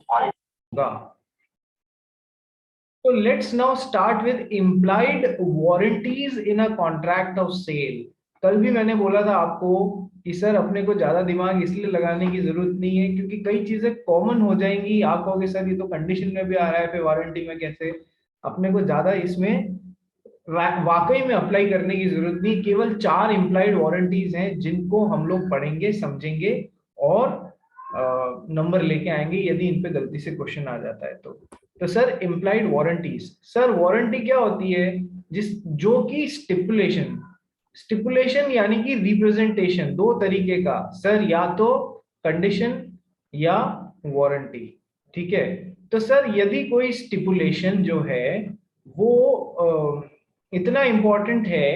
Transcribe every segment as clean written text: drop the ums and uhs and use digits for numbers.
होगा। तो let's now start with implied warranties in a contract of sale. कल भी मैंने बोला था आपको कि सर अपने को ज्यादा दिमाग इसलिए लगाने की जरूरत नहीं है क्योंकि कई चीजें कॉमन हो जाएंगी। आप कहोगे सर ये तो कंडीशन में भी आ रहा है, फिर वारंटी में कैसे? अपने को ज्यादा इसमें वाकई में अप्लाई करने की जरूरत नहीं। केवल 4 इम्प्लाइड वारंटीज हैं जिनको हम लोग पढ़ेंगे, समझेंगे और नंबर लेके आएंगे यदि इन पे गलती से क्वेश्चन आ जाता है तो sir implied warranties, sir warranty क्या होती है? जिस जो कि स्टिपुलेशन, स्टिपुलेशन यानी कि रिप्रेजेंटेशन, दो तरीके का सर, या तो कंडीशन या वारंटी। ठीक है, तो सर यदि कोई स्टिपुलेशन जो है वो इतना इंपॉर्टेंट है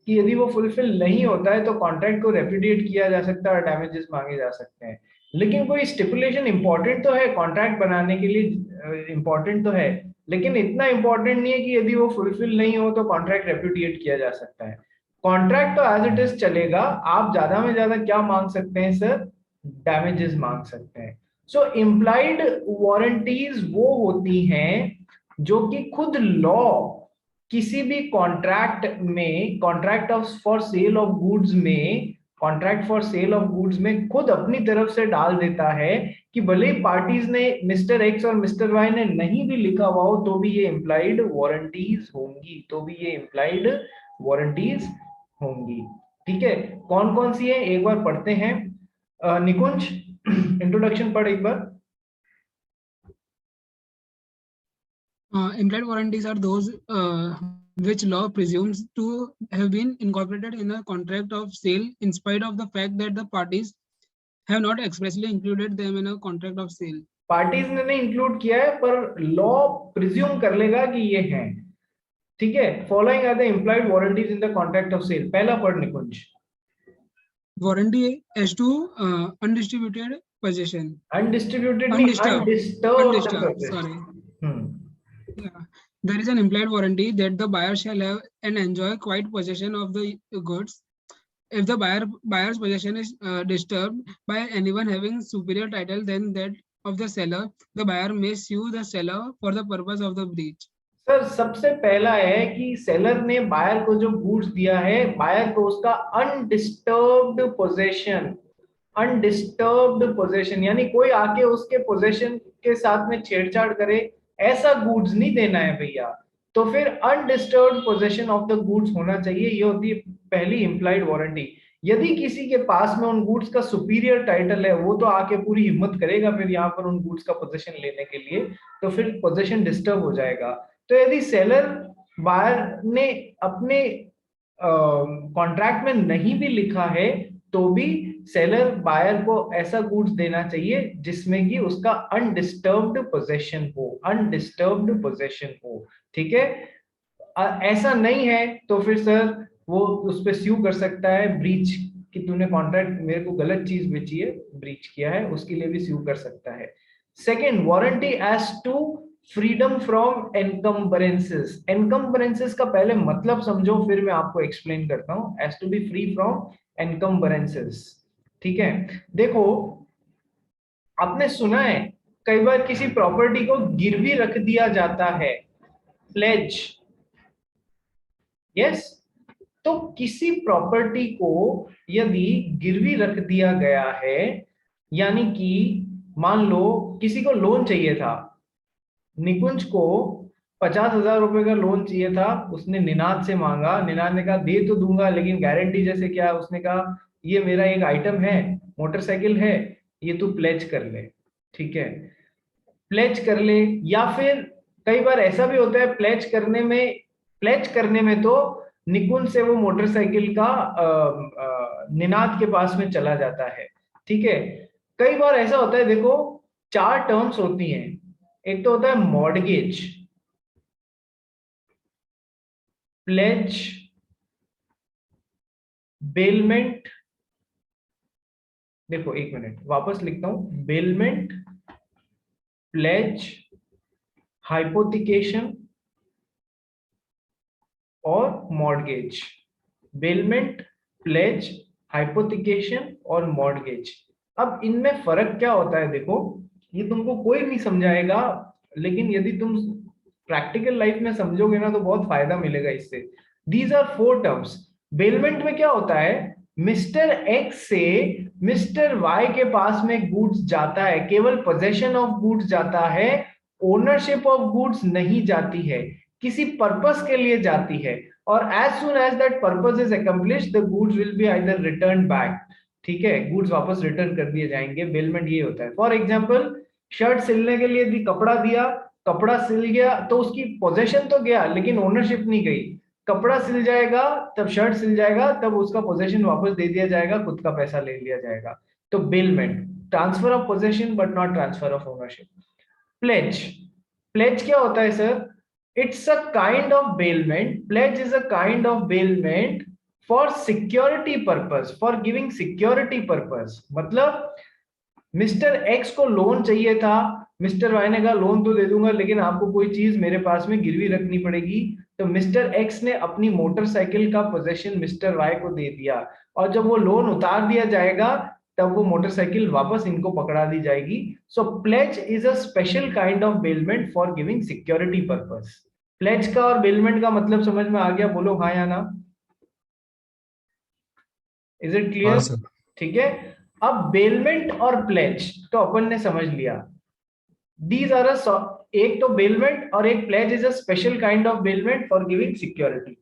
कि यदि वो फुलफिल नहीं होता है तो कॉन्ट्रैक्ट को रेपुडिएट किया जा सकता है और डैमेजेस मांगे जा सकते हैं। लेकिन कोई स्टिपुलेशन इंपॉर्टेंट तो है कॉन्ट्रैक्ट बनाने के लिए, इंपॉर्टेंट तो है, लेकिन इतना इंपॉर्टेंट नहीं है कि यदि वो फुलफिल नहीं हो तो कॉन्ट्रैक्ट रेपुडिएट किया जा सकता है। कॉन्ट्रैक्ट तो एज इट इज चलेगा, आप ज्यादा में ज्यादा क्या मांग सकते हैं सर? डैमेजेस मांग सकते हैं। सो इम्प्लाइड वारंटीज वो होती हैं जो कि खुद लॉ किसी भी कॉन्ट्रैक्ट में, contract of for sale of goods में, contract for sale of goods में खुद अपनी तरफ से डाल देता है कि भले ही पार्टीज ने मिस्टर एक्स और मिस्टर वाई ने नहीं भी लिखा हुआ हो तो भी ये इंप्लाइड वारंटीज होंगी, तो भी ये इंप्लाइड वारंटीज होंगी। ठीक है, कौन कौन सी है एक बार पढ़ते हैं। निकुंज इंट्रोडक्शन पढ़ एक बार। Implied warranties are those which law presumes to have been incorporated in a contract of sale in spite of the fact that the parties have not expressly included them in a contract of sale. Parties ने नहीं include किया है पर law presume कर लेगा कि ये हैं। ठीक है, following are the implied warranties in the contract of sale. पहला पढ़ Nikunj. Warranty as to undistributed possession. Undistributed नहीं, Undisturbed. Undisturbed. Sorry. Hmm, Yeah. There is an implied warranty that the buyer shall have and enjoy quiet possession of the goods. If the buyer's possession is disturbed by anyone having superior title than that of the seller, the buyer may sue the seller for the purpose of the breach. Sir सबसे पहला है कि seller ने buyer को जो goods दिया है, buyer को उसका अनडिस्टर्ब्ड पोजेशन, अनडिस्टर्ब्ड पोजेशन यानी कोई आके उसके पोजेशन के साथ में छेड़छाड़ करे ऐसा गुड्स नहीं देना है भैया। तो फिर undisturbed possession of the goods होना चाहिए, ये होती है पहली इंप्लाइड वारंटी। यदि किसी के पास में उन गुड्स का सुपीरियर टाइटल है वो तो आके पूरी हिम्मत करेगा फिर यहाँ पर उन गुड्स का पोजेशन लेने के लिए, तो फिर पोजेशन डिस्टर्ब हो जाएगा। तो यदि सेलर बायर ने अपने कॉन्ट्रैक्ट में नहीं भी लिखा है तो भी सेलर बायर को ऐसा गुड्स देना चाहिए जिसमें कि उसका अनडिस्टर्ब्ड पोजेशन हो, अनडिस्टर्ब्ड पोजेशन हो। ठीक है, ऐसा नहीं है तो फिर सर वो उस पर स्यू कर सकता है, ब्रीच कि तूने कॉन्ट्रैक्ट मेरे को गलत चीज बेची है, ब्रीच किया है, उसके लिए भी स्यू कर सकता है। Second, warranty as to freedom from encumbrances. Encumbrances का पहले मतलब समझो फिर मैं आपको एक्सप्लेन करता हूं। As to be free from encumbrances. ठीक है, देखो आपने सुना है कई बार किसी प्रॉपर्टी को गिरवी रख दिया जाता है, प्लेज। यस, तो किसी प्रॉपर्टी को यदि गिरवी रख दिया गया है, यानी कि मान लो किसी को लोन चाहिए था, निकुंज को 50,000 रुपए का लोन चाहिए था, उसने निनाद से मांगा, निनाद ने कहा दे तो दूंगा लेकिन गारंटी जैसे क्या? उसने कहा ये मेरा एक आइटम है, मोटरसाइकिल है, ये तू प्लेज कर ले। ठीक है, प्लेज कर ले। या फिर कई बार ऐसा भी होता है प्लेज करने में, प्लेज करने में तो निकुंज से वो मोटरसाइकिल का निनाद के पास में चला जाता है। ठीक है, कई बार ऐसा होता है, देखो 4 टर्म्स होती हैं। एक तो होता है मॉर्गेज, प्लेज, बेलमेंट। देखो एक मिनट वापस लिखता हूं, बेलमेंट, प्लेज, हाइपोथिकेशन और मॉर्गेज। बेलमेंट, प्लेज, हाइपोथिकेशन और मॉर्गेज। अब इनमें फर्क क्या होता है? देखो ये तुमको कोई नहीं समझाएगा, लेकिन यदि तुम प्रैक्टिकल लाइफ में समझोगे ना तो बहुत फायदा मिलेगा इससे। These are 4 terms. बेलमेंट में क्या होता है, मिस्टर एक्स से मिस्टर वाई के पास में गुड्स जाता है, केवल पोजेशन ऑफ गुड्स जाता है, ओनरशिप ऑफ गुड्स नहीं जाती है, किसी पर्पस के लिए जाती है, और as soon as that purpose is accomplished the goods will be either return back. ठीक है, गुड्स वापस रिटर्न कर दिए जाएंगे। बेलमेंट ये होता है। फॉर एग्जाम्पल, शर्ट सिलने के लिए भी कपड़ा दिया, कपड़ा सिल गया तो उसकी पोजेशन तो गया लेकिन ओनरशिप नहीं गई। कपड़ा सिल जाएगा तब, शर्ट सिल जाएगा तब उसका पोजेशन वापस दे दिया जाएगा, खुद का पैसा ले लिया जाएगा। तो bailment, transfer of possession but not transfer of ownership. Pledge, pledge क्या होता है sir? It's a kind of bailment. Pledge is a kind of bailment for security purpose, for giving security purpose. मतलब मिस्टर एक्स को loan चाहिए था, mister Y ने कहा loan तो दे दूंगा लेकिन आपको कोई चीज मेरे पास में गिरवी रखनी पड़ेगी। तो मिस्टर एक्स ने अपनी मोटरसाइकिल का पोजेशन मिस्टर वाई को दे दिया, और जब वो लोन उतार दिया जाएगा तब वो मोटरसाइकिल वापस इनको पकड़ा दी जाएगी। So pledge is a special kind of bailment for giving security purpose. Pledge का और बेलमेंट का मतलब समझ में आ गया? बोलो हाँ या ना। इज इट हाँ क्लियर? सर। ठीक है। अब बेलमेंट और प्लेज तो अपन ने समझ लिया। दीज आर एक तो बेलमेंट और एक pledge is a special kind of bailment for giving security.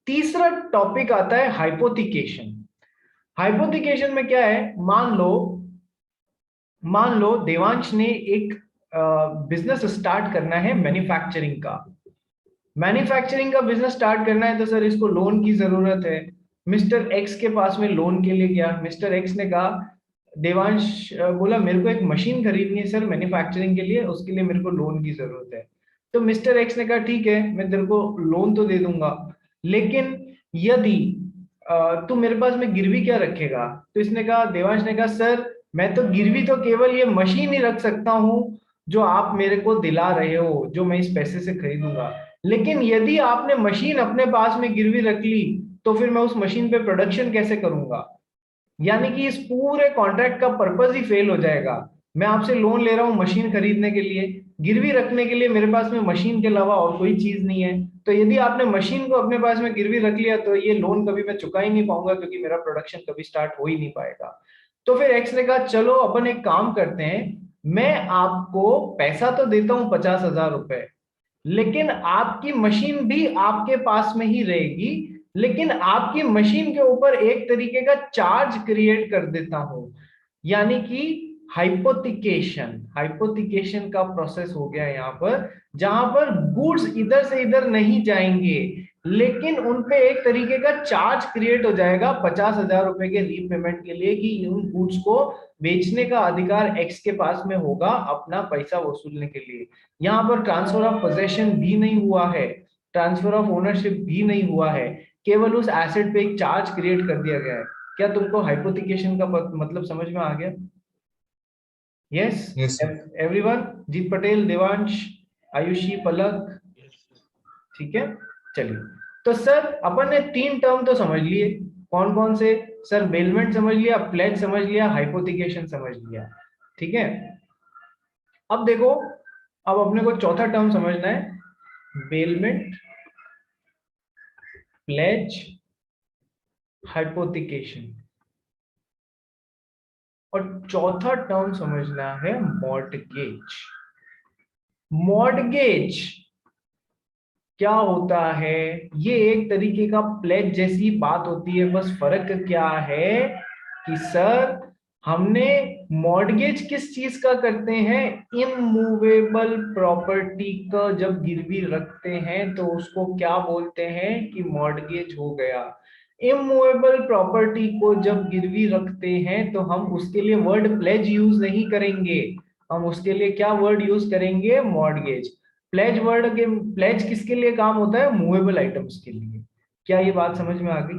तीसरा टॉपिक आता है हाइपोथिकेशन। हाइपोथिकेशन में क्या है, मान लो देवांश ने एक बिजनेस स्टार्ट करना है मैन्युफैक्चरिंग का। मैन्युफैक्चरिंग का बिजनेस स्टार्ट करना है तो सर इसको लोन की जरूरत है। मिस्टर एक्स के पास में लोन के लिए गया। मिस्टर एक्स ने कहा, देवांश बोला मेरे को एक मशीन खरीदनी है सर मैन्युफैक्चरिंग के लिए, उसके लिए मेरे को लोन की जरूरत है। तो मिस्टर एक्स ने कहा ठीक है मैं तेरे को लोन तो दे दूंगा, लेकिन यदि तू मेरे पास में गिरवी क्या रखेगा? तो इसने कहा, देवांश ने कहा सर मैं तो गिरवी तो केवल ये मशीन ही रख सकता हूँ जो आप मेरे को दिला रहे हो, जो मैं इस पैसे से खरीदूंगा। लेकिन यदि आपने मशीन अपने पास में गिरवी रख ली तो फिर मैं उस मशीन पे प्रोडक्शन कैसे करूंगा? यानी कि इस पूरे कॉन्ट्रैक्ट का पर्पस ही फेल हो जाएगा। मैं आपसे लोन ले रहा हूं मशीन खरीदने के लिए, गिरवी रखने के लिए मेरे पास में मशीन के अलावा और कोई चीज नहीं है। तो यदि आपने मशीन को अपने पास में गिरवी रख लिया तो ये लोन कभी मैं चुका ही नहीं पाऊंगा, क्योंकि मेरा प्रोडक्शन कभी स्टार्ट हो ही नहीं पाएगा। तो फिर एक्स ने कहा चलो अपन एक काम करते हैं, मैं आपको पैसा तो देता हूं 50,000 रुपए, लेकिन आपकी मशीन भी आपके पास में ही रहेगी, लेकिन आपकी मशीन के ऊपर एक तरीके का चार्ज क्रिएट कर देता हूं। यानी कि हाइपोथिकेशन, हाइपोथिकेशन का प्रोसेस हो गया यहाँ पर, जहां पर गुड्स इधर से इधर नहीं जाएंगे, लेकिन उनपे एक तरीके का चार्ज क्रिएट हो जाएगा 50,000 रुपए के रीपेमेंट के लिए, कि उन गुड्स को बेचने का अधिकार एक्स के पास में होगा अपना पैसा वसूलने के लिए। यहाँ पर ट्रांसफर ऑफ पोजेशन भी नहीं हुआ है, ट्रांसफर ऑफ ओनरशिप भी नहीं हुआ है, केवल उस एसेट पे एक चार्ज क्रिएट कर दिया गया है। क्या तुमको हाइपोथिकेशन का मतलब समझ में आ गया? Yes yes sir. एवरीवन, जीत पटेल, देवांश, आयुषी, पलक, ठीक है। चलिए, तो सर अपन ने 3 टर्म तो समझ लिए। कौन कौन से? सर बेलमेंट समझ लिया, प्लेज समझ लिया, हाइपोथिकेशन समझ लिया। ठीक है। अब देखो, अब अपने को चौथा टर्म समझना है, बेलमेंट, प्लेज, हाइपोथिकेशन, और चौथा टर्म समझना है मॉर्टगेज। मॉर्टगेज क्या होता है? ये एक तरीके का प्लेज जैसी बात होती है, बस फर्क क्या है कि सर हमने मॉर्टगेज किस चीज का करते हैं? इमूवेबल प्रॉपर्टी का जब गिरवी रखते हैं तो उसको क्या बोलते हैं कि मॉर्टगेज हो गया। इमूवेबल प्रॉपर्टी को जब गिरवी रखते हैं तो हम उसके लिए वर्ड प्लेज यूज नहीं करेंगे, हम उसके लिए क्या वर्ड यूज करेंगे? मॉर्टगेज। प्लेज वर्ड के, प्लेज किसके लिए काम होता है? मूवेबल आइटम्स के लिए। क्या ये बात समझ में आ गई?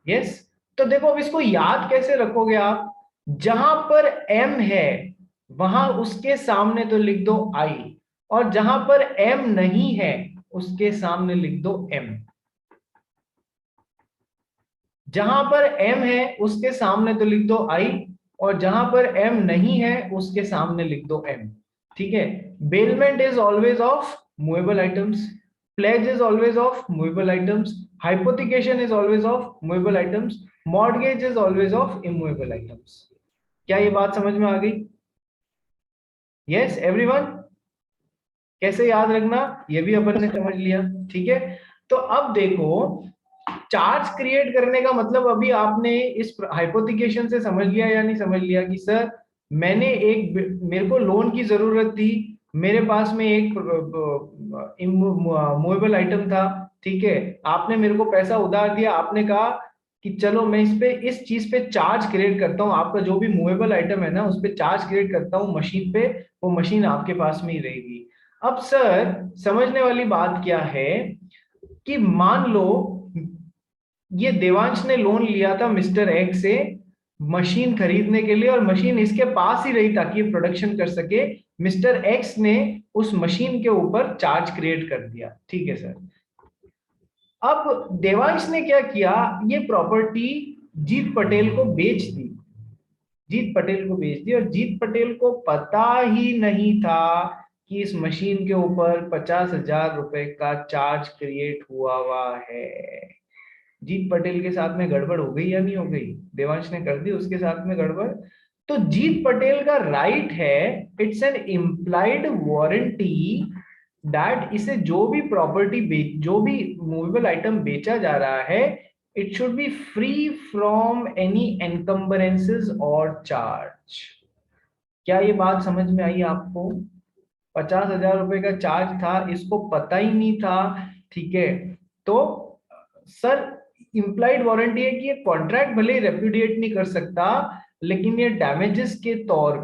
यस। तो देखो अब इसको याद कैसे रखोगे आप? जहां पर एम है वहां उसके सामने तो लिख दो आई, और जहां पर एम नहीं है उसके सामने लिख दो एम। जहां पर एम है उसके सामने तो लिख दो आई, और जहां पर एम नहीं है उसके सामने लिख दो एम, ठीक है। Bailment is always of movable items, pledge is always of movable items, hypothecation is always of movable items, mortgage is always of immovable items. क्या ये बात समझ में आ गई? यस एवरीवन, कैसे याद रखना ये भी अपन ने समझ लिया, ठीक है। तो अब देखो, चार्ज क्रिएट करने का मतलब अभी आपने इस हाइपोथिकेशन से समझ लिया या नहीं समझ लिया कि सर मेरे को लोन की जरूरत थी, मेरे पास में एक मूवेबल आइटम था, ठीक है। आपने मेरे को पैसा उधार दिया, आपने कहा कि चलो मैं इस चीज पे चार्ज क्रिएट करता हूँ, आपका जो भी मूवेबल आइटम है ना उस पे चार्ज क्रिएट करता हूँ मशीन पे, वो मशीन आपके पास में ही रहेगी। अब सर समझने वाली बात क्या है कि मान लो ये देवांश ने लोन लिया था मिस्टर एक्स से मशीन खरीदने के लिए, और मशीन इसके पास ही रही ताकि ये प्रोडक्शन कर सके। मिस्टर एक्स ने उस मशीन के ऊपर चार्ज क्रिएट कर दिया, ठीक है सर। अब देवांश ने क्या किया, ये प्रॉपर्टी जीत पटेल को बेच दी, जीत पटेल को बेच दी, और जीत पटेल को पता ही नहीं था कि इस मशीन के ऊपर 50,000 रुपए का चार्ज क्रिएट हुआ है। जीत पटेल के साथ में गड़बड़ हो गई या नहीं हो गई? देवांश ने कर दी उसके साथ में गड़बड़। तो जीत पटेल का राइट है, it's an implied warranty that इसे जो भी प्रॉपर्टी जो भी मूवेबल आइटम बेचा जा रहा है, it should be free from any encumbrances और चार्ज। क्या ये बात समझ में आई आपको? 50,000 रुपए का चार्ज था, इसको पता ही नहीं था, ठीक है। तो सर इंप्लाइड वारंटी है कि ये कॉन्ट्रैक्ट भले ही रेप्यूडिएट नहीं कर सकता, लेकिन ये डैमेजेस के तौर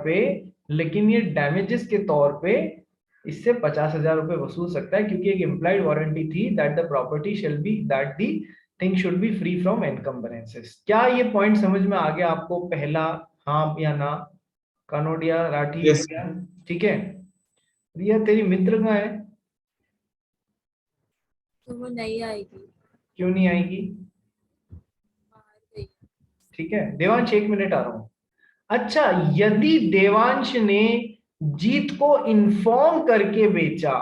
पे इससे 50,000 रुपए वसूल सकता है, क्योंकि एक इंप्लाइड वारंटी थी that the property shall be that the thing should be free from encumbrances. क्या ये पॉइंट समझ में आ गया आपको? पहला हाँ या ना? कानोडिया, राठी, Yes. रिया, ठीक है। रिया तेरी मित्र कहाँ है? तो वो नहीं आएगी, क्यों नहीं आएगी? बाहर गई। ठीक है देवांश, 1 मिनट आ रहा हूं। अच्छा, यदि देवांश ने जीत को इन्फॉर्म करके बेचा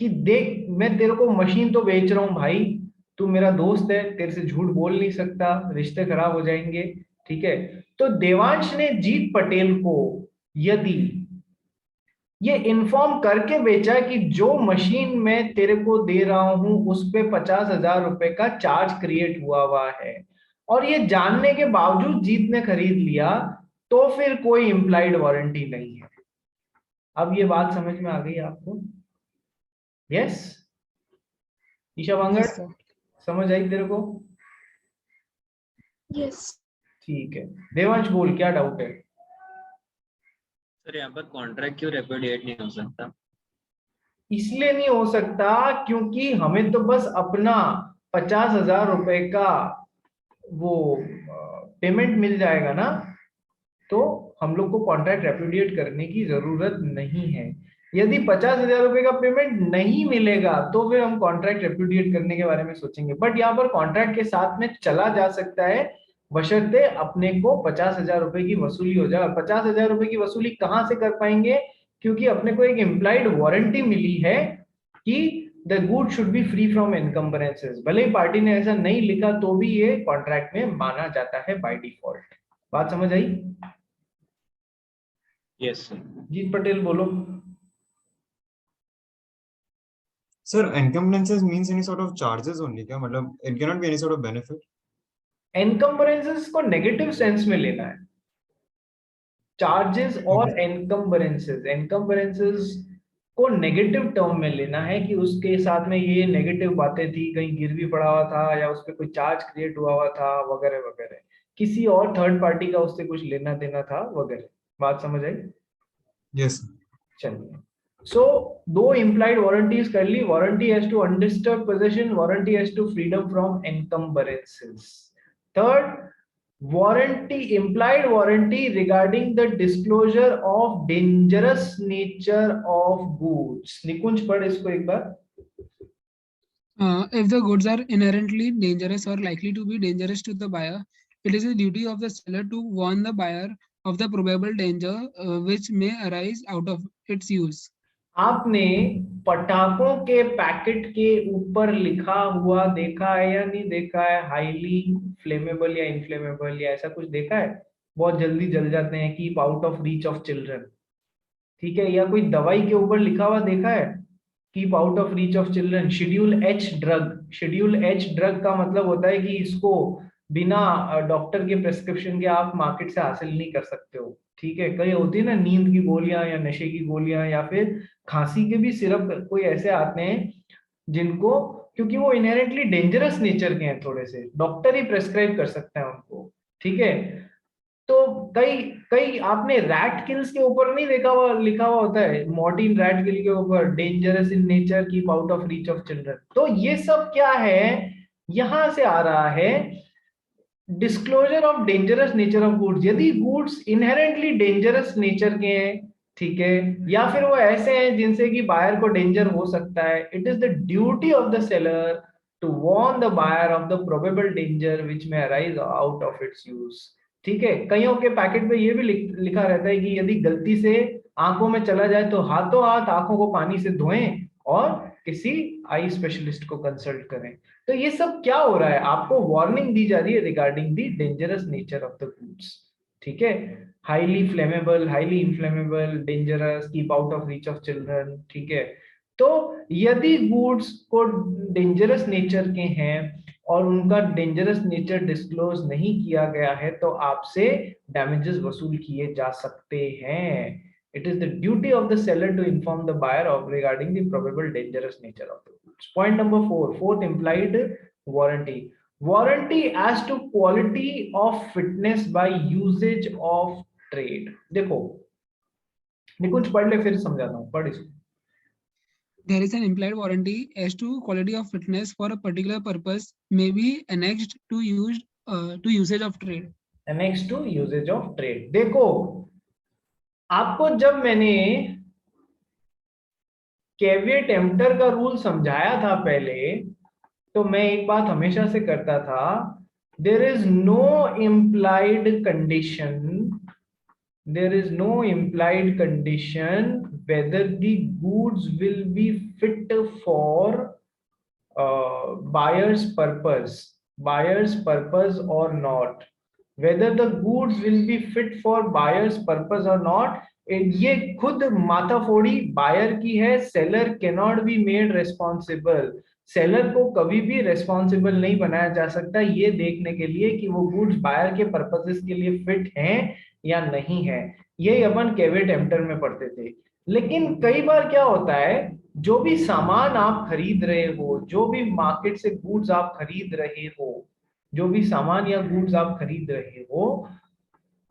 कि देख मैं तेरे को मशीन तो बेच रहा हूं भाई, तू मेरा दोस्त है, तेरे से झूठ बोल नहीं सकता, रिश्ते खराब हो जाएंगे, ठीक है। तो देवांश ने जीत पटेल को यदि ये इन्फॉर्म करके बेचा कि जो मशीन मैं तेरे को दे रहा हूं उस पे 50,000 रुपए का चार्ज क्रिएट हुआ है, और ये जानने के बावजूद जीत ने खरीद लिया, तो फिर कोई इंप्लाइड वारंटी नहीं है। अब ये बात समझ में आ गई आपको? Yes Isha Bangad, Yes, sir. समझ आई तेरे को? यस। ठीक है देवांश बोल, क्या डाउट है? सर यहाँ पर कॉन्ट्रैक्ट क्यों रेपुडिएट नहीं हो सकता? इसलिए नहीं हो सकता क्योंकि हमें तो बस अपना 50,000 रुपए का वो पेमेंट मिल जाएगा ना, तो हम लोग को कॉन्ट्रैक्ट रेपुडिएट करने की जरूरत नहीं है। यदि 50,000 रुपए का पेमेंट नहीं मिलेगा तो फिर हम कॉन्ट्रैक्ट रेपुडिएट करने के बारे में सोचेंगे, बट यहाँ पर कॉन्ट्रैक्ट के साथ में चला जा सकता है, बशर्ते अपने को 50,000 रुपए की वसूली हो जाए। 50,000 रुपए की वसूली कहाँ से कर पाएंगे? क्योंकि अपने को एक इम्प्लाइड वारंटी मिली है कि the good should be free from encumbrances. भले ही पार्टी ने ऐसा नहीं लिखा तो भी ये कॉन्ट्रैक्ट में माना जाता है बाय डिफॉल्ट। बात समझ आई? Yes sir. जीत पटेल बोलो। Sir, encumbrances means any sort of charges only क्या? मतलब it cannot be any sort of benefit. एनकम्बरेंसेस को नेगेटिव सेंस में लेना है, चार्जेस और एनकम्बरेंसेस को नेगेटिव टर्म में लेना है कि उसके साथ में ये नेगेटिव बातें थी, कहीं गिरवी पड़ा हुआ था या उस पर कोई चार्ज क्रिएट हुआ था वगैरह वगैरह, किसी और थर्ड पार्टी का उससे कुछ लेना देना था वगैरह। बात समझ आई? Yes. चलिए, सो दो implied warranties कर ली, warranty as to undisturbed possession, warranty as to freedom from encumbrances. Third, warranty, implied warranty regarding the disclosure of dangerous nature of goods। निकुंज पढ़ इसको एक बार। If the goods are inherently dangerous or likely to be dangerous to the buyer, it is the duty of the seller to warn the buyer of the probable danger which may arise out of its use. आपने पटाखों के packet के ऊपर लिखा हुआ देखा है या नहीं देखा है, हाईली फ्लेमेबल या इनफ्लेमेबल, या ऐसा कुछ देखा है? बहुत जल्दी जल जाते हैं, keep out of reach of children, ठीक है? या कोई दवाई के ऊपर लिखा हुआ देखा है, keep out of reach of children? Schedule H drug, schedule H drug का मतलब होता है कि इसको बिना डॉक्टर के प्रेस्क्रिप्शन के आप मार्केट से हासिल नहीं कर सकते हो, ठीक है? कई होती है ना नींद की गोलियां या नशे की गोलियां या फिर खांसी के भी सिरप, कोई ऐसे आते हैं जिनको, क्योंकि वो इनहेरेंटली डेंजरस नेचर के हैं, थोड़े से डॉक्टर ही प्रेस्क्राइब कर सकते हैं उनको, ठीक है? तो कई कई आपने रैट किल्स के ऊपर नहीं देखा हुआ, लिखा हुआ होता है मॉर्टिन रैट किल के ऊपर, dangerous in nature, keep out of reach of children. तो ये सब क्या है, यहां से आ रहा है disclosure of dangerous nature of goods. यदि गुड्स इनहेरेंटली डेंजरस नेचर के हैं, ठीक है, या फिर वो ऐसे हैं जिनसे कि बायर को डेंजर हो सकता है, it is the duty of the seller to warn the buyer of the probable danger which में arise out of its use, ठीक है? कईयों के पैकेट पे ये भी लिखा रहता है कि यदि गलती से आंखों में चला जाए तो हाथों हाथ आंखों को पानी से धोएं और किसी आई स्पेशलिस्ट को कंसल्ट करें। तो ये सब क्या हो रहा है, आपको वार्निंग दी जा रही है regarding the dangerous nature of the goods, ठीक है? Highly flammable, highly inflammable, dangerous, keep out of reach of children, ठीक है? तो यदि गुड्स को डेंजरस नेचर के हैं और उनका डेंजरस नेचर डिस्क्लोज नहीं किया गया है तो आपसे डैमेजेस वसूल किए जा सकते हैं। It is the duty of the seller to inform the buyer of regarding the probable dangerous nature of the goods. Point number 4, fourth implied warranty. Warranty as to quality of fitness by usage of trade. देखो निकुंज पढ़ ले फिर समझाता हूँ, पढ़ इसको। There is an implied warranty as to quality of fitness for a particular purpose may be annexed to usage of trade. Annexed to usage of trade. देखो आपको जब मैंने कैविएट एम्प्टर का रूल समझाया था पहले, तो मैं एक बात हमेशा से करता था, there is no implied condition whether the goods will be fit for buyer's purpose or not, whether the goods will be fit for buyer's purpose or not, ये खुद माथाफोड़ी बायर की है। Seller cannot be made responsible, seller को कभी भी responsible नहीं बनाया जा सकता ये देखने के लिए कि वो गुड्स बायर के पर्पसेस के लिए फिट हैं या नहीं है। यही अपन कैविएट एम्प्टर में पढ़ते थे। लेकिन कई बार क्या होता है, जो भी सामान आप खरीद रहे हो, जो भी मार्केट से गुड्स आप खरीद रहे हो, जो भी सामान या गुड्स आप खरीद रहे हो,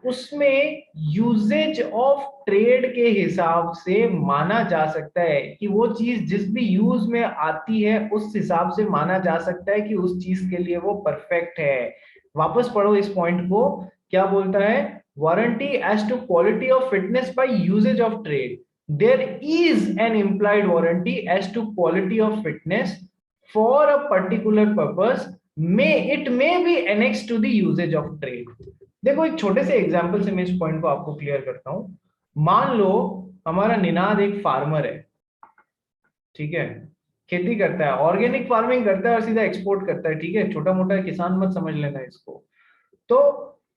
उसमें यूजेज ऑफ ट्रेड के हिसाब से माना जा सकता है कि वो चीज जिस भी यूज में आती है उस हिसाब से माना जा सकता है कि उस चीज के लिए वो परफेक्ट है। वापस पढ़ो इस पॉइंट को, क्या बोलता है, warranty as to quality of fitness by usage of trade. There is an implied warranty as to quality of fitness for a particular purpose. It may be annexed to the usage of trade. देखो एक छोटे से example से मैं इस point को आपको clear करता हूं। मान लो हमारा निनाद एक फार्मर है, ठीक है, खेती करता है, ऑर्गेनिक फार्मिंग करता है और सीधा एक्सपोर्ट करता है, ठीक है, छोटा मोटा किसान मत समझ लेना इसको। तो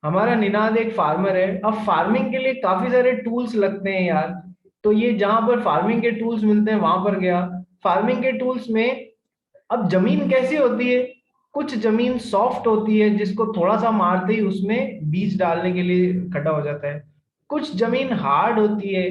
हमारा निनाद एक फार्मर है। अब फार्मिंग के लिए काफी सारे टूल्स लगते हैं यार, तो ये जहां पर फार्मिंग के टूल्स मिलते हैं वहां पर गया। फार्मिंग के टूल्स में अब जमीन कैसी होती है, कुछ जमीन सॉफ्ट होती है जिसको थोड़ा सा मारते ही उसमें बीज डालने के लिए खड़ा हो जाता है, कुछ जमीन हार्ड होती है,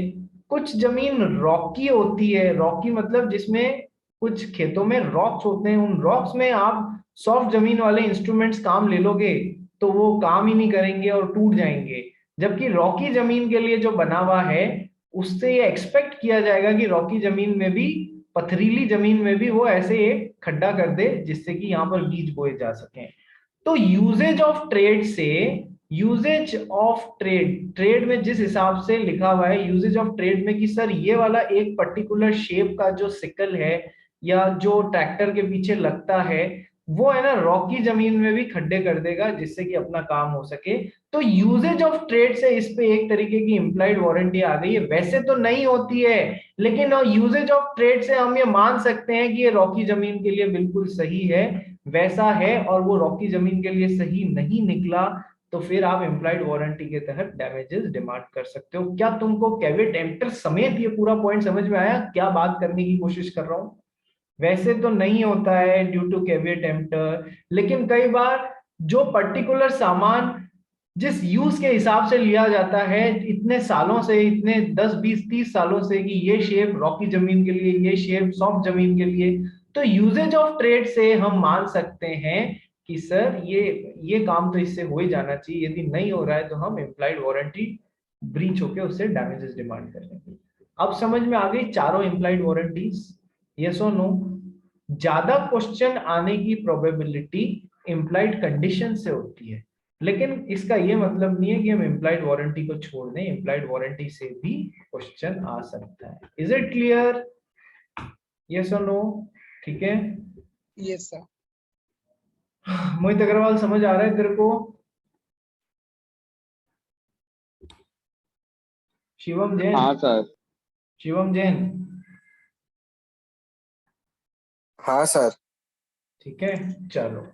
कुछ जमीन रॉकी होती है। रॉकी मतलब जिसमें कुछ खेतों में रॉक्स होते हैं, उन रॉक्स में आप सॉफ्ट जमीन वाले इंस्ट्रूमेंट्स काम ले लोगे तो वो काम ही नहीं करेंगे और टूट जाएंगे। जबकि रॉकी जमीन के लिए जो बना हुआ है उससे ये एक्सपेक्ट किया जाएगा कि रॉकी जमीन में भी, पथरीली जमीन में भी वो ऐसे एक खड्डा कर दे जिससे कि यहाँ पर बीज बोए जा सके। तो यूजेज ऑफ ट्रेड से, यूजेज ऑफ ट्रेड में जिस हिसाब से लिखा हुआ है यूजेज ऑफ ट्रेड में कि सर ये वाला एक पर्टिकुलर शेप का जो सिकल है या जो ट्रैक्टर के पीछे लगता है वो है ना रॉकी जमीन में भी खड्डे कर देगा जिससे कि अपना काम हो सके। तो यूजेज ऑफ ट्रेड से इस पे एक तरीके की इम्प्लाइड वारंटी आ गई है, वैसे तो नहीं होती है, लेकिन यूजेज ऑफ ट्रेड से हम ये मान सकते हैं कि ये रॉकी जमीन के लिए बिल्कुल सही है, वैसा है, और वो रॉकी जमीन के लिए सही नहीं निकला, तो फिर आप इम्प्लाइड वारंटी के तहत डैमेजेस डिमांड कर सकते हो। क्या तुमको कैवेट एम्प्टर समेत ये पूरा पॉइंट समझ में आया, क्या बात करने की कोशिश कर रहा हूं? वैसे तो नहीं होता है ड्यू टू कैविएट एम्प्टर, लेकिन कई बार जो पर्टिकुलर सामान जिस यूज के हिसाब से लिया जाता है इतने सालों से, इतने 10 20 30 सालों से, कि ये शेप रॉकी जमीन के लिए, ये शेप सॉफ्ट जमीन के लिए, तो यूजेज ऑफ ट्रेड से हम मान सकते हैं कि सर ये काम तो इससे हो ही जाना चाहिए, यदि नहीं हो रहा है तो हम इम्प्लाइड वारंटी ब्रीच होके उससे डैमेजेस डिमांड करेंगे। अब समझ में आ गई चारों इम्प्लाइड वारंटीज, यस और नो? ज्यादा क्वेश्चन आने की प्रोबेबिलिटी इम्प्लाइड कंडीशन से होती है, लेकिन इसका ये मतलब नहीं है कि हम इम्प्लाइड वारंटी को छोड़ दें, इम्प्लाइड वारंटी से भी क्वेश्चन आ सकता है। Is it clear? यस और नो? ठीक है। Yes, sir. मोहित अग्रवाल समझ आ रहा है तेरे को? शिवम जैन? हाँ सर। शिवम जैन? हाँ सर। ठीक है, चलो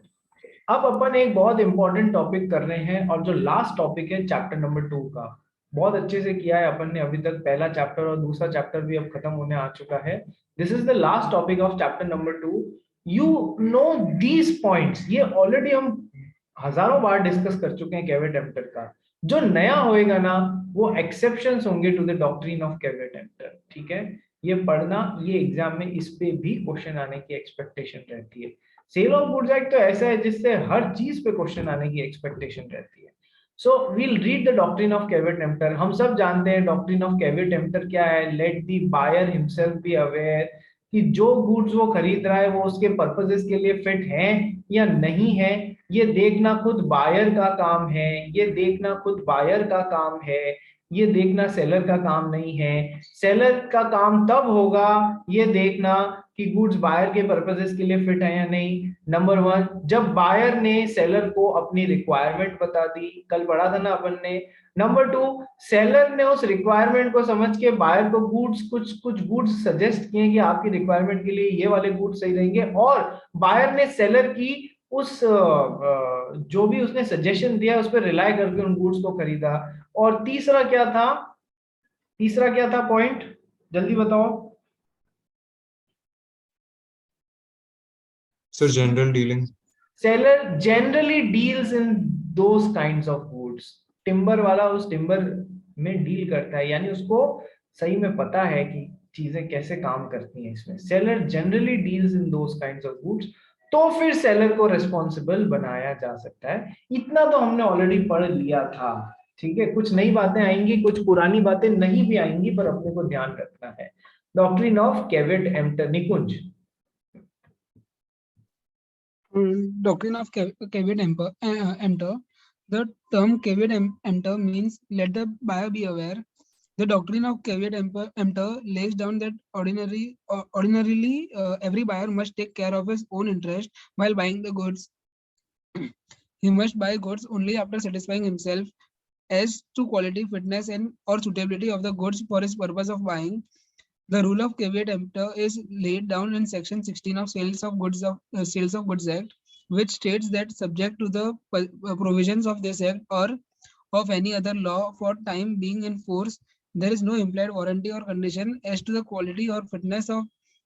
अब अपन एक बहुत इंपॉर्टेंट टॉपिक कर रहे हैं, और जो लास्ट टॉपिक है चैप्टर नंबर 2 का। बहुत अच्छे से किया है अपन ने अभी तक, पहला चैप्टर और दूसरा चैप्टर भी अब खत्म होने आ चुका है। This is the last topic of chapter number 2। You know these points, ये ऑलरेडी हम हजारों बार डिस्कस कर चुके हैं कैविएट एम्प्टर का। जो नया होएगा ना वो एक्सेप्शंस होंगे to the doctrine of caveat emptor, ठीक है? ये पढ़ना, ये एग्जाम में इस पे भी क्वेश्चन आने की एक्सपेक्टेशन रहती है। सेल ऑफ गुड्स एक्ट तो ऐसा है जिससे हर चीज पे क्वेश्चन आने की एक्सपेक्टेशन रहती है। So we'll read the doctrine of caveat emptor. हम सब जानते हैं डॉक्ट्रिन ऑफ कैविएट एम्प्टर क्या है। Let the buyer himself be aware कि जो गुड्स वो खरीद रहा है वो उसके पर्पसेस के लिए फिट हैं या नहीं है, ये देखना खुद बायर का काम है, ये देखना खुद बायर का काम है, ये देखना सेलर का काम नहीं है। सेलर का काम तब होगा ये देखना कि गुड्स बायर के पर्पसेस के लिए फिट है या नहीं। नंबर 1, जब बायर ने सेलर को अपनी रिक्वायरमेंट बता दी, कल पढ़ा था ना अपन ने। नंबर 2, सेलर ने उस रिक्वायरमेंट को समझ के बायर को गुड्स कुछ गुड्स सजेस्ट किए कि आपकी रिक्वायरमेंट के लिए ये वाले गुड्स सही रहेंगे, और बायर ने सेलर की उस जो भी उसने सजेशन दिया उस पर रिलाय करके उन गुड्स को खरीदा। और तीसरा क्या था? तीसरा क्या था पॉइंट, जल्दी बताओ। Sir general dealing. Seller generally deals in those kinds of goods. Timber वाला उस टिम्बर में डील करता है, यानी उसको सही में पता है कि चीजें कैसे काम करती हैं इसमें। Seller generally deals in those kinds of goods, तो फिर सेलर को रिस्पॉन्सिबल बनाया जा सकता है। इतना तो हमने ऑलरेडी पढ़ लिया था, ठीक है? कुछ नई बातें आएंगी, कुछ पुरानी बातें नहीं भी आएंगी, पर अपने को ध्यान रखना है। Doctrine of caveat emptor, Nikunj. Doctrine of caveat emptor. The term caveat emptor means let the buyer be aware. The doctrine of caveat emptor lays down that ordinarily every buyer must take care of his own interest while buying the goods. He must buy goods only after satisfying himself as to quality, fitness, and or suitability of the goods for his purpose of buying. The rule of caveat emptor is laid down in section 16 of Sales of Goods Act, which states that subject to the provisions of this act or of any other law for time being in force, there is no implied warranty or condition as to the quality or fitness of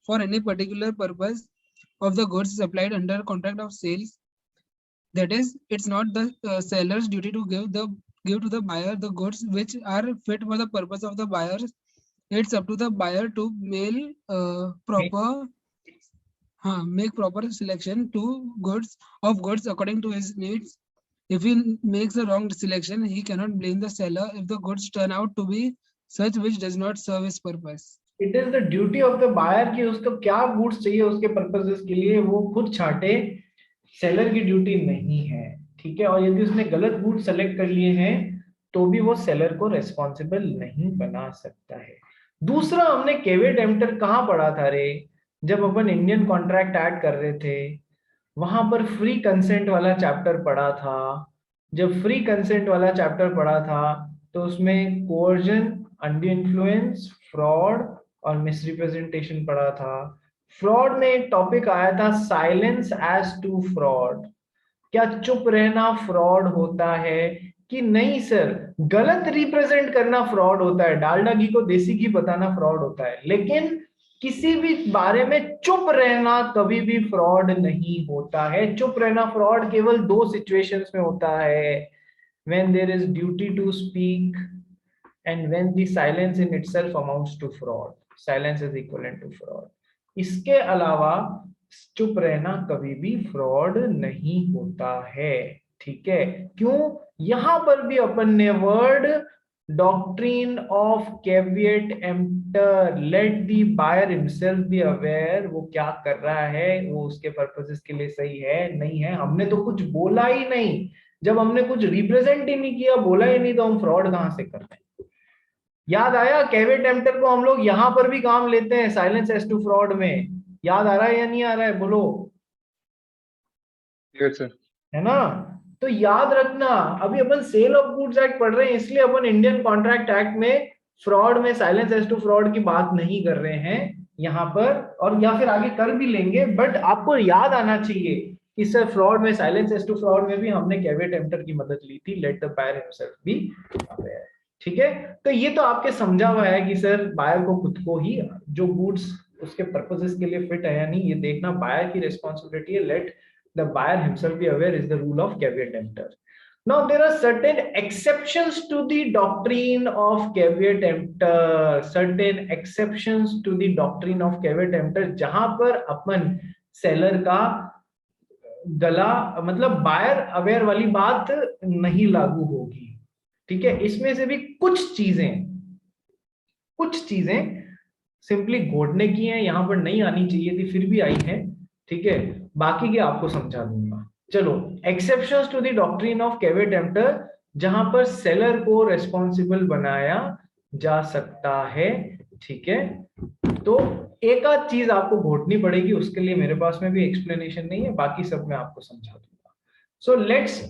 for any particular purpose of the goods supplied under contract of sales. That is, it's not the seller's duty to give to the buyer the goods which are fit for the purpose of the buyer. It's up to the buyer to make proper selection to goods according to his needs. If he makes a wrong selection, he cannot blame the seller if the goods turn out to be such which does not serve his purpose. It is the duty of the buyer कि उसको क्या goods चाहिए उसके purposes के लिए वो खुद छांटे, सेलर की ड्यूटी नहीं है, ठीक है? और यदि उसने गलत गुड्स सेलेक्ट कर लिए हैं तो भी वो सेलर को रेस्पॉन्सिबल नहीं बना सकता है। दूसरा, हमने कैविएट एम्प्टर कहाँ पढ़ा था रे? जब अपन इंडियन कॉन्ट्रैक्ट ऐड कर रहे थे, वहां पर फ्री कंसेंट वाला चैप्टर पढ़ा था। जब फ्री कंसेंट वाला चैप्टर पढ़ा था तो उसमें कोर्जन, अंडर इन्फ्लुएंस, फ्रॉड और मिसरिप्रेजेंटेशन पढ़ा था। फ्रॉड में एक टॉपिक आया था साइलेंस एज टू फ्रॉड। क्या चुप रहना फ्रॉड होता है कि नहीं सर? गलत रिप्रेजेंट करना फ्रॉड होता है, डालडा घी को देसी घी बताना फ्रॉड होता है, लेकिन किसी भी बारे में चुप रहना कभी भी फ्रॉड नहीं होता है। चुप रहना फ्रॉड केवल दो सिचुएशंस में होता है, when there is duty to speak and when the silence in itself amounts to fraud. Silence is equivalent to fraud. इसके अलावा चुप रहना कभी भी फ्रॉड नहीं होता है, ठीक है? क्यों? यहां पर भी अपन ने word doctrine of caveat emptor, let the buyer himself be aware, वो क्या कर रहा है, वो उसके पर्पसेस के लिए सही है नहीं है, हमने तो कुछ बोला ही नहीं। जब हमने कुछ रिप्रेजेंट ही नहीं किया, बोला ही नहीं, तो हम फ्रॉड कहां से कर रहे हैं? याद आया? कैविएट एम्प्टर को हम लोग यहां पर भी काम लेते हैं साइलेंस एज टू फ्रॉड में। याद आ रहा है या नहीं आ रहा है? बोलो। Yes sir. है ना? तो याद रखना, अभी अपन सेल ऑफ गुड्स एक्ट पढ़ रहे हैं, इसलिए अपन इंडियन कॉन्ट्रैक्ट एक्ट में फ्रॉड में साइलेंस एज टू फ्रॉड की बात नहीं कर रहे हैं यहां पर, और या फिर आगे कर भी लेंगे, बट आपको याद आना चाहिए कि सर फ्रॉड में, साइलेंस एज टू फ्रॉड में भी हमने कैविएट एम्प्टर की मदद ली थी, let the buyer himself be aware. ठीक है? तो ये तो आपके समझा हुआ है कि सर बायर को खुद को ही जो गुड्स उसके पर्पसेस के लिए फिट है या नहीं, ये देखना बायर की रिस्पॉन्सिबिलिटी है। Let the buyer himself be aware is the rule of caveat emptor. Now there are certain exceptions to the doctrine of caveat emptor, certain exceptions to the doctrine of caveat emptor, जहां पर अपन seller का गला, मतलब buyer aware वाली बात नहीं लागू होगी। ठीक है? इसमें से भी कुछ चीजें सिंपली घोटने की हैं, यहां पर नहीं आनी चाहिए थी, फिर भी आई है। ठीक है? बाकी के आपको समझा दूंगा। चलो, exceptions to the doctrine of caveat emptor, जहां पर सेलर को रेस्पॉन्सिबल बनाया जा सकता है। ठीक है? तो एक आध चीज आपको घोटनी पड़ेगी, उसके लिए मेरे पास में भी एक्सप्लेनेशन नहीं है, बाकी सब मैं आपको समझा दूंगा। So let's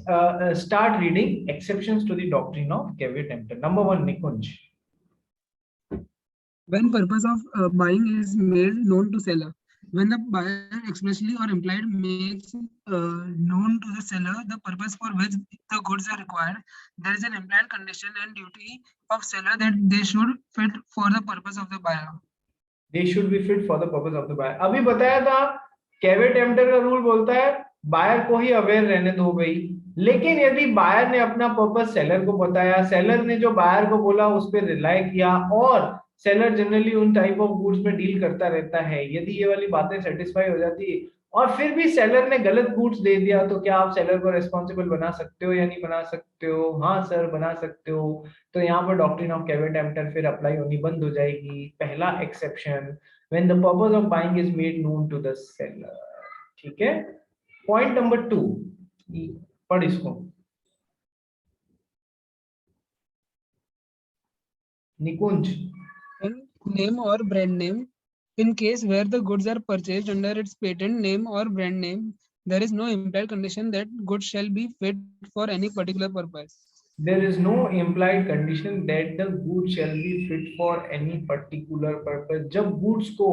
start reading exceptions to the doctrine of caveat emptor. Number 1, Nikunj. When purpose of buying is made known to seller, when the buyer expressly or implied makes known to the seller the purpose for which the goods are required, there is an implied condition and duty of seller that they should fit for the purpose of the buyer. They should be fit for the purpose of the buyer. अभी बताया था caveat emptor का rule बोलता है buyer को ही aware रहने दो भाई, लेकिन यदि बायर ने अपना पर्पस सेलर को बताया, सेलर ने जो बायर को बोला उस पर रिलाई किया, और सेलर जनरली उन टाइप ऑफ गुड्स में डील करता रहता है, यदि ये वाली बातें सेटिस्फाई हो जाती है और फिर भी सेलर ने गलत गुड्स दे दिया, तो क्या आप सेलर को रेस्पॉन्सिबल बना सकते हो या नहीं बना सकते हो? हाँ सर, बना सकते हो। तो यहाँ पर डॉक्ट्रिन ऑफ कैविएट एम्प्टर फिर अप्लाई होनी बंद हो जाएगी। पहला exception, when the purpose of buying is made known to the seller. ठीक है? पॉइंट नंबर 2, पढ़ इसको Nikunj. Name or brand name. In case where the goods are purchased under its patent name or brand name, there is no implied condition that goods shall be fit for any particular purpose. There is no implied condition that the goods shall be fit for any particular purpose. जब goods को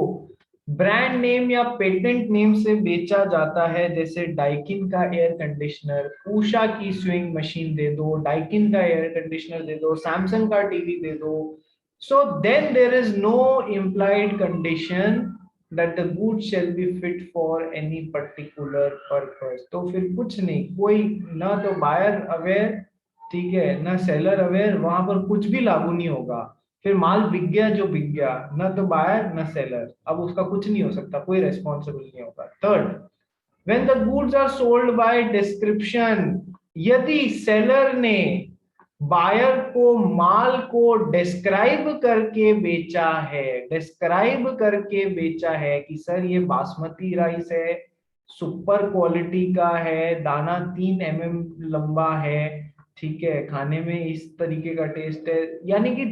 brand name या patent name से बेचा जाता है, जैसे Daikin का air conditioner, Usha की स्विंग मशीन दे दो, डाइकिन का एयर कंडीशनर दे दो, सैमसंग का टीवी दे दो, so then there is no implied condition that the goods shall be fit for any particular purpose. तो फिर कुछ नहीं, कोई ना तो बायर अवेयर, ठीक है, ना सेलर अवेयर, वहां पर कुछ भी लागू नहीं होगा। फिर माल बिक गया जो बिक गया, ना तो बायर ना सेलर, अब उसका कुछ नहीं हो सकता, कोई रेस्पॉन्सिबल नहीं होगा। Third, when the goods are sold by description, यदि सेलर ने बायर को माल को डिस्क्राइब करके बेचा है, डिस्क्राइब करके बेचा है कि सर ये बासमती राइस है, सुपर क्वालिटी का है, दाना 3 mm लंबा है, ठीक है, खाने में इस तरीके का टेस्ट है, यानी कि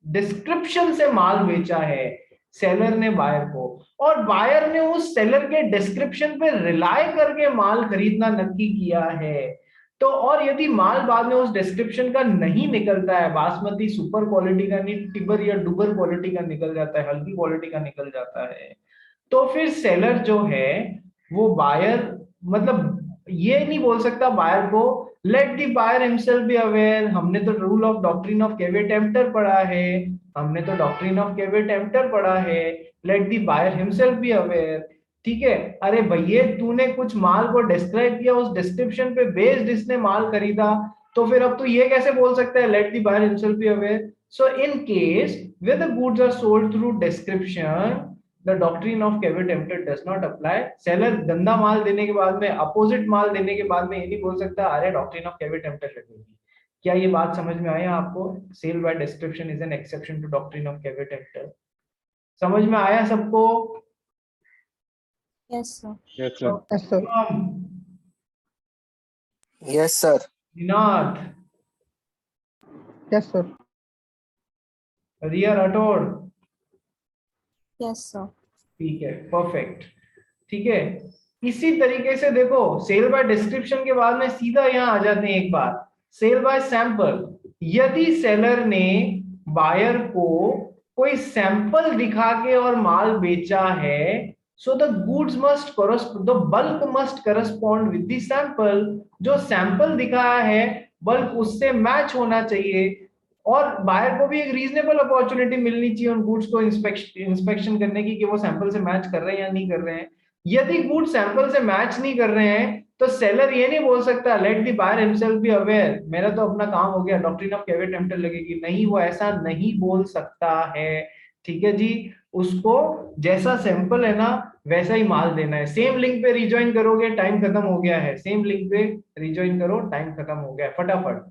डिस्क्रिप्शन से माल बेचा है, सेलर ने बायर को, और बायर ने उस सेलर के डिस्क्रिप्शन पे रिलाय करके माल खरीदना नक्की किया है। तो और यदि माल बाद में उस डिस्क्रिप्शन का नहीं निकलता है, बासमती सुपर क्वालिटी का नहीं, टिबर या डुबर क्वालिटी का निकल जाता है, हल्की क्वालिटी का निकल जाता है, तो फिर सेलर जो है वो बायर, मतलब ये नहीं बोल सकता बायर को let the buyer himself be aware. हमने तो rule of doctrine of caveat emptor पढ़ा है, हमने तो डॉक्ट्रिन ऑफ केवे टेम्पटर पढ़ा है, let the buyer himself be aware. ठीक है, अरे भैया तूने कुछ माल को डिस्क्राइब किया, उस डिस्क्रिप्शन पे बेस्ड इसने माल खरीदा, तो फिर अब तू ये कैसे बोल सकता है let the buyer himself be aware. So in case where the goods are sold through description, the doctrine of caveat emptor does not apply। Seller गंदा माल देने के बाद में, अपोजिट माल देने के बाद में ये नहीं बोल सकता अरे डॉक्ट्रिन ऑफ caveat emptor लगेगी। क्या ये बात समझ में आया आपको? Sale by description is an exception to doctrine of caveat emptor। समझ में आया सबको? Yes sir. Yes, sir. Yes, sir. Yes, sir. Ninad, Yes, sir. Riya Rathore, yes sir. ठीक है, परफेक्ट। ठीक है, इसी तरीके से देखो सेल बाय डिस्क्रिप्शन के बाद में सीधा यहाँ आ जाते हैं एक बार, सेल बाय सैंपल। यदि सेलर ने बायर को कोई सैंपल दिखा के और माल बेचा है, so the goods must the bulk must correspond with the sample. जो सैंपल दिखाया है बल्क उससे मैच होना चाहिए, और बायर को भी एक रीजनेबल अपॉर्चुनिटी मिलनी चाहिए उन गुड्स को इंस्पेक्शन करने की कि वो सैंपल से मैच कर रहे हैं या नहीं कर रहे हैं। यदि गुड सैंपल से मैच नहीं कर रहे हैं तो सेलर ये नहीं बोल सकता let the buyer himself be aware, मेरा तो अपना काम हो गया, डॉक्ट्रिन ऑफ कैवेट टेम्पटर लगेगी। नहीं, वो ऐसा नहीं बोल सकता है। ठीक है जी, उसको जैसा सैंपल है ना वैसा ही माल देना है। सेम लिंक पे रिजॉइन करोगे, टाइम खत्म हो गया है, सेम लिंक पे रिजॉइन करो, टाइम खत्म हो गया है, फटाफट।